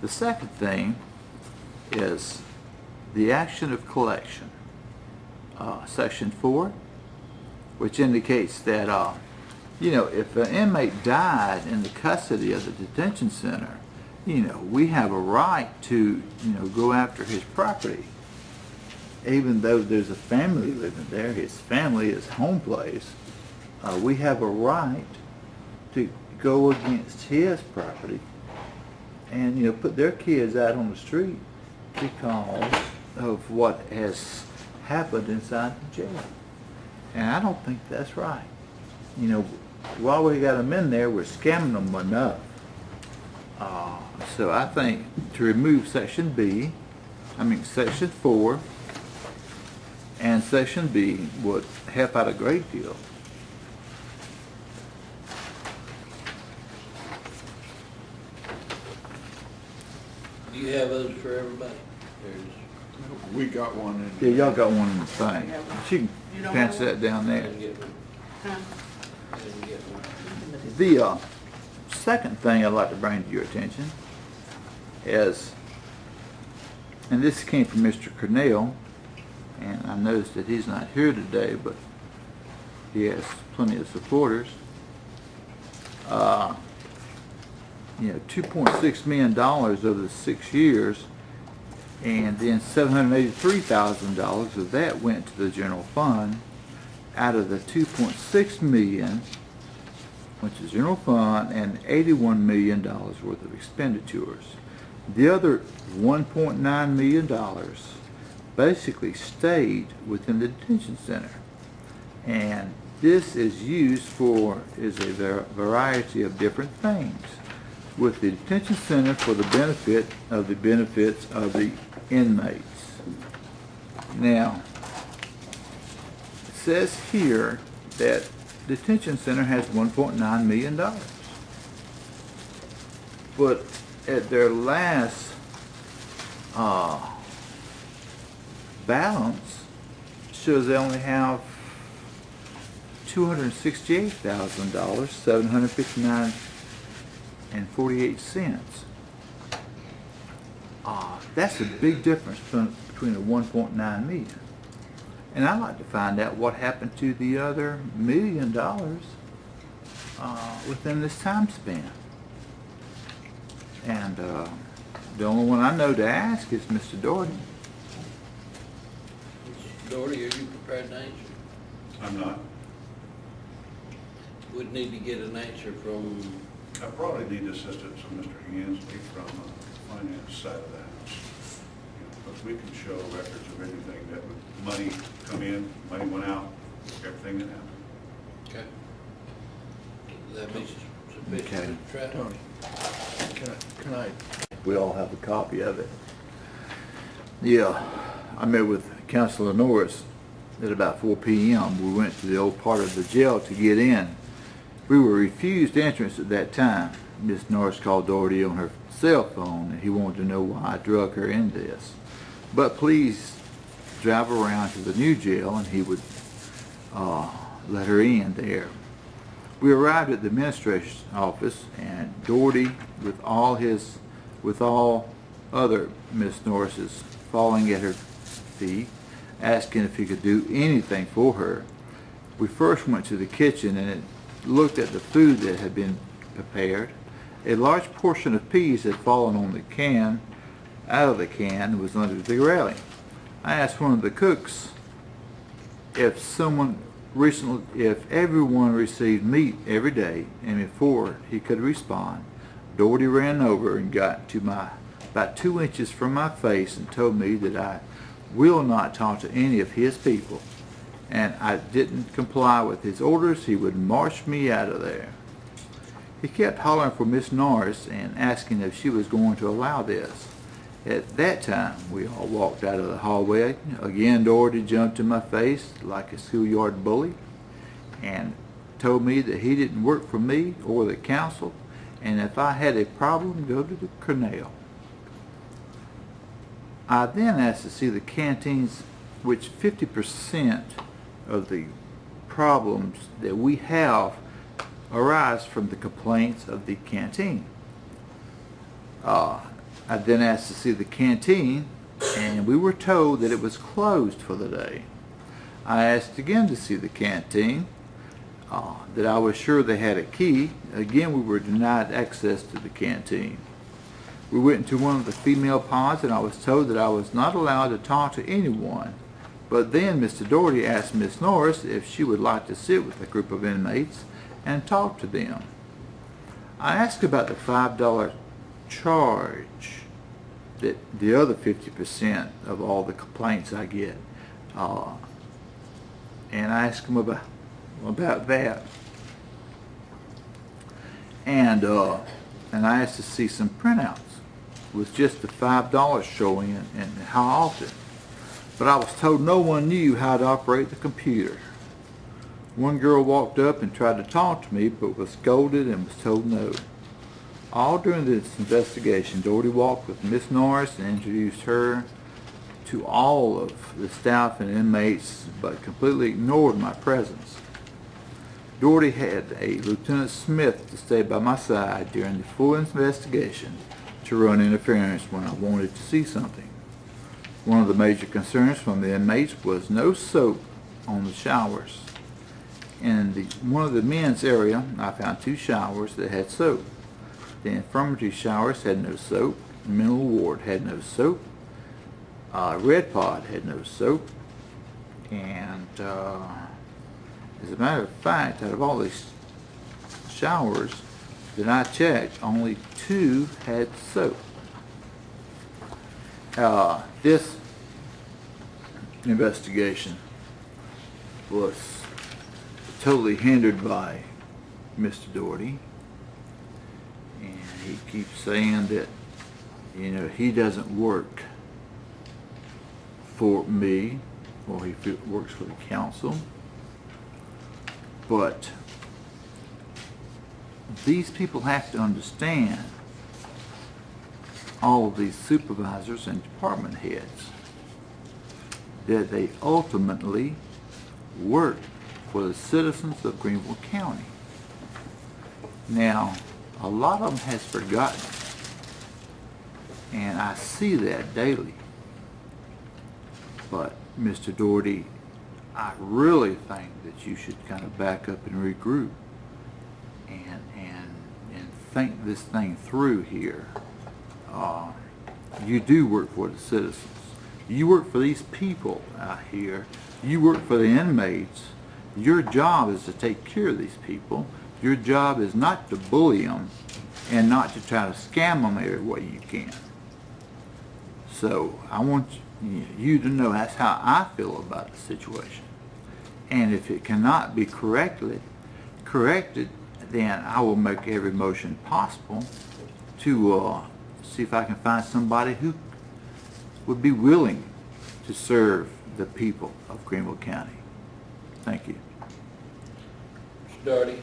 The second thing is the action of collection. Section 4, which indicates that if an inmate died in the custody of the detention center, we have a right to go after his property. Even though there's a family living there, his family, his home place, we have a right to go against his property and put their kids out on the street because of what has happened inside the jail. And I don't think that's right. While we got them in there, we're scamming them enough. So I think to remove Section 4 and Section B would help out a great deal. Do you have those for everybody? We got one Yeah, in. y'all got one in the thing. She You can don't pass have that down I there. didn't get one. Huh? I didn't get one. The second thing I'd like to bring to your attention is, and this came from Mr. Cornell, and I noticed that he's not here today, but he has plenty of supporters. $2.6 million over the 6 years, and then $783,000 of that went to the general fund out of the $2.6 million, which is general fund, and $81 million worth of expenditures. The other $1.9 million basically stayed within the detention center, and this is used for a variety of different things with the detention center for the benefits of the inmates. Now, it says here that detention center has $1.9 million, but at their last balance shows they only have $268,000, $759.48. That's a big difference between the 1.9 million. And I'd like to find out what happened to the other $1 million within this time span. And the only one I know to ask is Mr. Dorriety. Mr. Doherty, are you prepared to answer? I'm not. We'd need to get an answer from, I probably need assistance from Mr. Hensley from the finance side of the house. But we can show records of anything that would, money come in, money went out, everything that happened. okay. That be sufficient, Okay. Mr. Trout? Tony, Can I? we all have a copy of it. Yeah, I met with Councilor Norris at about 4 p.m. We went to the old part of the jail to get in. We were refused entrance at that time. Miss Norris called Doherty on her cell phone, and he wanted to know why I drug her in this. But please drive around to the new jail, and he would let her in there. We arrived at the administrator's office, and Doherty, with all other Miss Norris's, falling at her feet, asking if he could do anything for her. We first went to the kitchen and looked at the food that had been prepared. A large portion of peas had fallen on the can, out of the can, and was under the railing. I asked one of the cooks if everyone received meat every day, and before he could respond, Doherty ran over and got to about 2 inches from my face and told me that I will not talk to any of his people, and I didn't comply with his orders, he would march me out of there. He kept hollering for Miss Norris and asking if she was going to allow this. At that time, we all walked out of the hallway. Again, Doherty jumped in my face like a schoolyard bully and told me that he didn't work for me or the council, and if I had a problem, go to the Cornell. I then asked to see the canteens, which 50% of the problems that we have arise from the complaints of the canteen. I then asked to see the canteen, and we were told that it was closed for the day. I asked again to see the canteen, that I was sure they had a key. Again, we were denied access to the canteen. We went into one of the female pods, and I was told that I was not allowed to talk to anyone. But then Mr. Dorriety asked Miss Norris if she would like to sit with a group of inmates and talk to them. I asked about the $5 charge that the other 50% of all the complaints I get, and I asked him about that, and I asked to see some printouts with just the $5 showing and how often, but I was told no one knew how to operate the computer. One girl walked up and tried to talk to me, but was scolded and was told no. All during this investigation, Dorriety walked with Miss Norris and introduced her to all of the staff and inmates, but completely ignored my presence. Dorriety had a Lieutenant Smith to stay by my side during the full investigation to run interference when I wanted to see something. One of the major concerns from the inmates was no soap on the showers. In one of the men's area, I found 2 showers that had soap. The infirmary showers had no soap. The mental ward had no soap. Red Pod had no soap. And as a matter of fact, out of all these showers that I checked, only 2 had soap. This investigation was totally hindered by Mr. Dorriety, and he keeps saying that, you know, he doesn't work for me, or he works for the council, but these people have to understand, all of these supervisors and department heads, that they ultimately work for the citizens of Greenville County. Now, a lot of them has forgotten, and I see that daily. But Mr. Dorriety, I really think that you should kind of back up and regroup and think this thing through here. You do work for the citizens. You work for these people out here. You work for the inmates. Your job is to take care of these people. Your job is not to bully them and not to try to scam them every way you can. So I want you to know that's how I feel about the situation. And if it cannot be corrected, then I will make every motion possible to see if I can find somebody who would be willing to serve the people of Greenville County. Thank you. Mr. Dorriety?